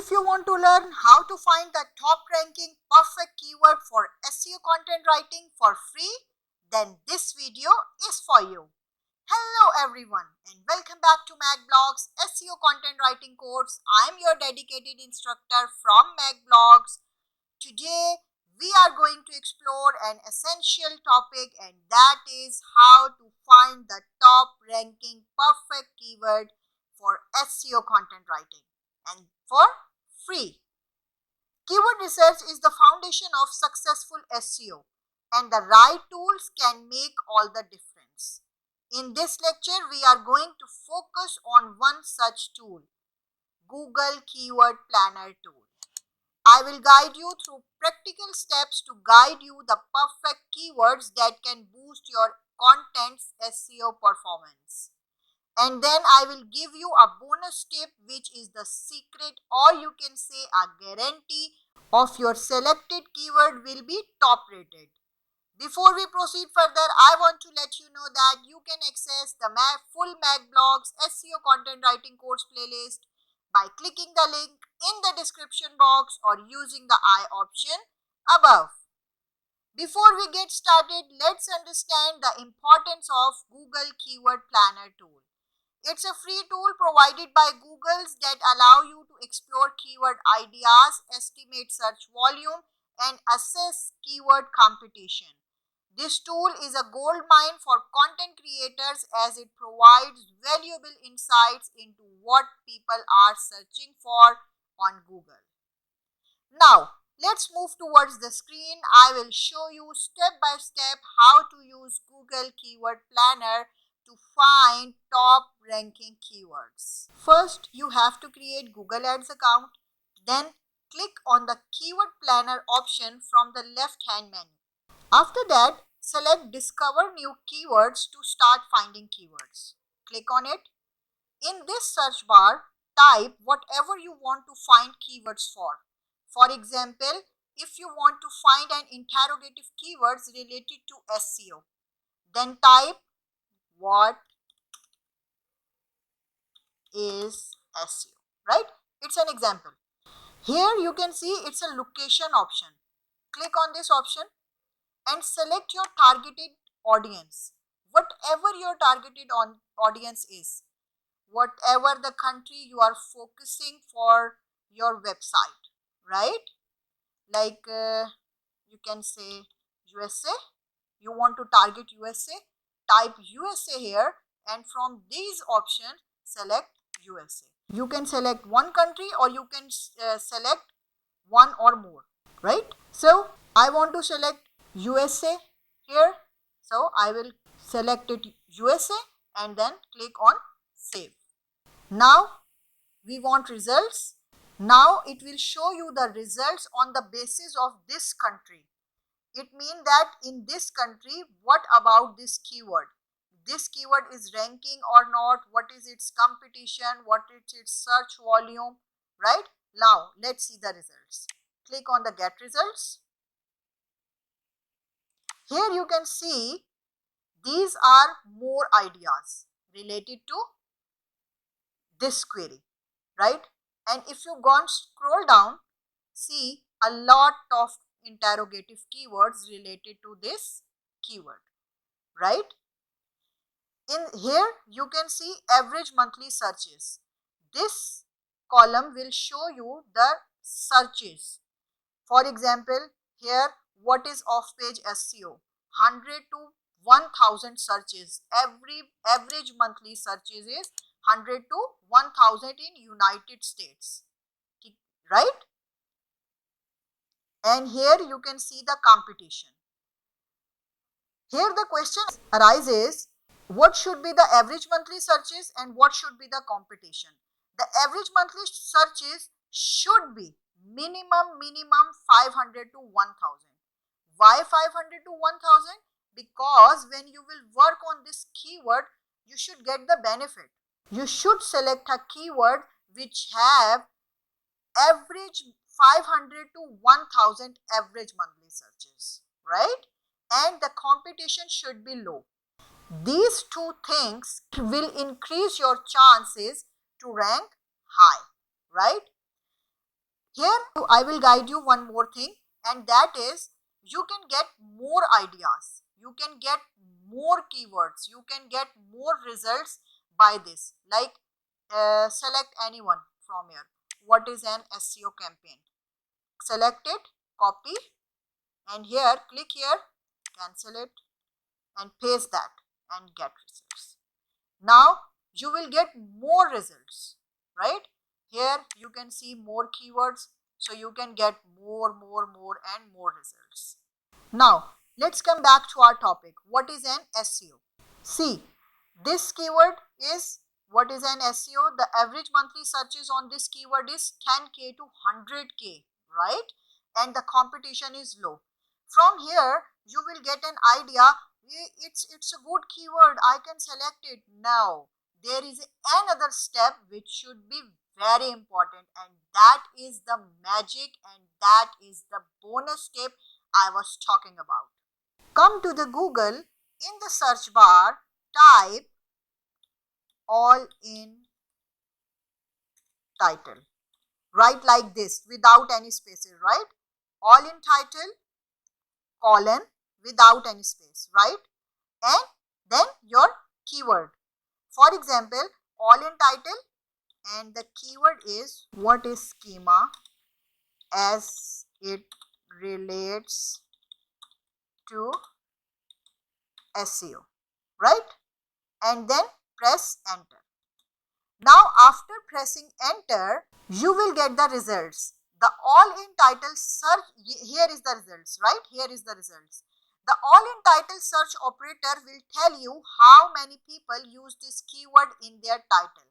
If you want to learn how to find the top ranking perfect keyword for SEO content writing for free, then this video is for you. Hello everyone and welcome back to makblogs SEO content writing course. I am your dedicated instructor from makblogs. Today we are going to explore an essential topic, and that is how to find the top ranking perfect keyword for SEO content writing and for free. Keyword research is the foundation of successful SEO, and the right tools can make all the difference. In this lecture, we are going to focus on one such tool, Google Keyword Planner tool. I will guide you through practical steps to guide you the perfect keywords that can boost your content's SEO performance. And then I will give you a bonus tip, which is the secret, or you can say a guarantee of your selected keyword will be top rated. Before we proceed further, I want to let you know that you can access the full makblogs SEO content writing course playlist by clicking the link in the description box or using the I option above. Before we get started, let's understand the importance of Google Keyword Planner tool. It's a free tool provided by Google that allow you to explore keyword ideas, estimate search volume, and assess keyword competition. This tool is a gold mine for content creators as it provides valuable insights into what people are searching for on Google. Now, let's move towards the screen. I will show you step by step how to use Google Keyword Planner to find top ranking keywords. First, you have to create Google Ads account. Then click on the Keyword Planner option from the left hand menu. After that, select Discover New Keywords to start finding keywords. Click on it. In this search bar, type whatever you want to find keywords for. For example, if you want to find an interrogative keywords related to SEO, then type what is SEO, right? It's an example. Here you can see it's a location option. Click on this option and select your targeted audience. Whatever your targeted audience is, whatever the country you are focusing for your website, right? Like you can say USA. You want to target USA, type USA here, and from these options select USA. You can select one country or you can select one or more, right? So I want to select USA here, so I will select it USA and then click on save. Now we want results. Now it will show you the results on the basis of this country. It means that in this country, what about this keyword? This keyword is ranking or not? What is its competition? What is its search volume? Right? Now, let's see the results. Click on the get results. Here you can see these are more ideas related to this query, right? And if you go and scroll down, see a lot of interrogative keywords related to this keyword, right? In here you can see average monthly searches. This column will show you the searches. For example, here what is off page SEO? 100 to 1000 searches. Average monthly searches is 100 to 1000 in United States, right? And here you can see the competition. Here the question arises, what should be the average monthly searches and what should be the competition? The average monthly searches should be minimum 500 to 1000. Why 500 to 1000? Because when you will work on this keyword, you should get the benefit. You should select a keyword which have average 500 to 1000 average monthly searches, right? And the competition should be low. These two things will increase your chances to rank high, right? I will guide you one more thing, and that is you can get more ideas, you can get more keywords, you can get more results by this. Like select anyone from here. What is an SEO campaign? Select it, copy, and here click here, cancel it, and paste that and get results. Now you will get more results, right? Here you can see more keywords, so you can get more and more results. Now let's come back to our topic. What is an SEO? See, this keyword is what is an SEO. The average monthly searches on this keyword is 10k to 100k, right? And the competition is low. From here you will get an idea. It's a good keyword, I can select it. Now there is another step which should be very important, and that is the magic, and that is the bonus step I was talking about. Come to the Google, in the search bar type all in title. Write like this without any spaces, right? All in title colon without any space, right? And then your keyword. For example, all in title, and the keyword is what is schema as it relates to SEO, right? And then press enter. Now after pressing enter, you will get the results. The all in title search, here is the results, right? Here is the results. The all in title search operator will tell you how many people use this keyword in their title,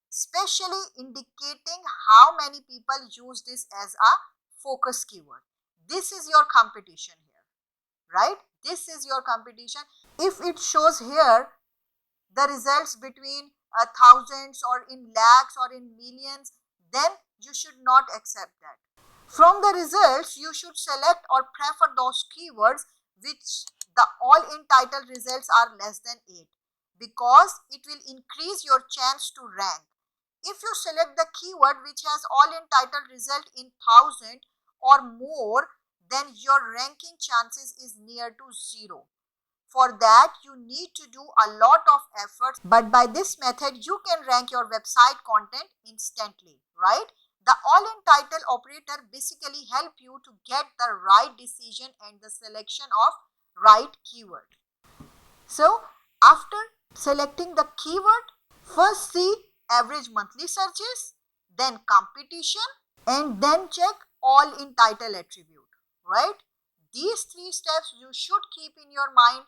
especially indicating how many people use this as a focus keyword. This is your competition here, right? This is your competition. If it shows here the results between thousands or in lakhs or in millions, then you should not accept that. From the results, you should select or prefer those keywords which the all in title results are less than 8, because it will increase your chance to rank. If you select the keyword which has all in title result in 1000 or more, then your ranking chances is near to 0. For that, you need to do a lot of efforts, but by this method, you can rank your website content instantly, right? The all-in title operator basically help you to get the right decision and the selection of right keyword. So, after selecting the keyword, first see average monthly searches, then competition, and then check all in title attribute, right? These 3 steps you should keep in your mind,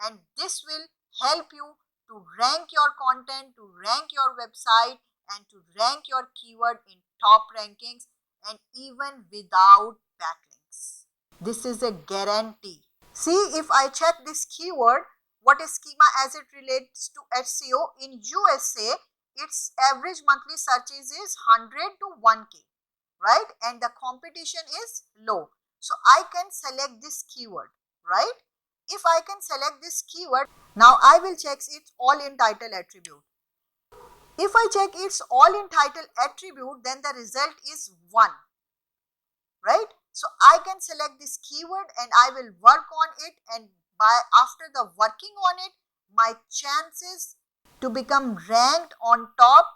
and this will help you to rank your content, to rank your website, and to rank your keyword in top rankings, and even without backlinks. This is a guarantee. See, if I check this keyword, what is schema as it relates to SEO in USA, its average monthly searches is 100 to 1k, right? And the competition is low. So I can select this keyword, right? If I can select this keyword, now I will check its all in title attribute. If I check its all in title attribute, then the result is 1, right? So I can select this keyword and I will work on it, and after the working on it, my chances to become ranked on top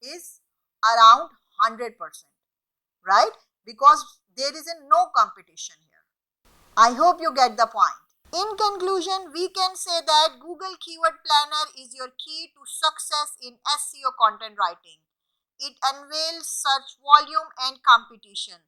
is around 100%, right? Because there is no competition here. I hope you get the point. In conclusion, we can say that Google Keyword Planner is your key to success in SEO content writing. It unveils search volume and competition.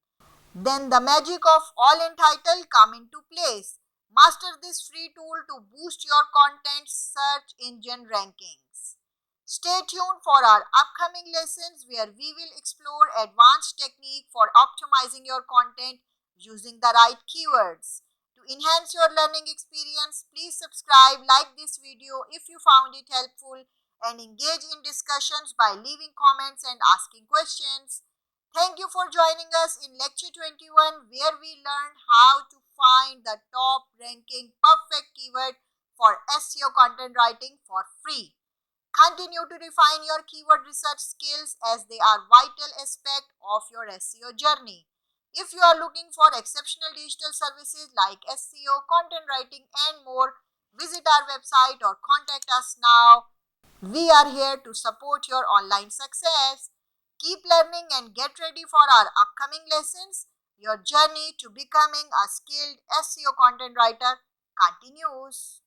Then the magic of all in title come into place. Master this free tool to boost your content search engine rankings. Stay tuned for our upcoming lessons where we will explore advanced technique for optimizing your content using the right keywords. To enhance your learning experience, please subscribe, like this video if you found it helpful, and engage in discussions by leaving comments and asking questions. Thank you for joining us in Lecture 21, where we learned how to find the top ranking perfect keyword for SEO content writing for free. Continue to refine your keyword research skills as they are vital aspect of your SEO journey. If you are looking for exceptional digital services like SEO, content writing, and more, visit our website or contact us now. We are here to support your online success. Keep learning and get ready for our upcoming lessons. Your journey to becoming a skilled SEO content writer continues.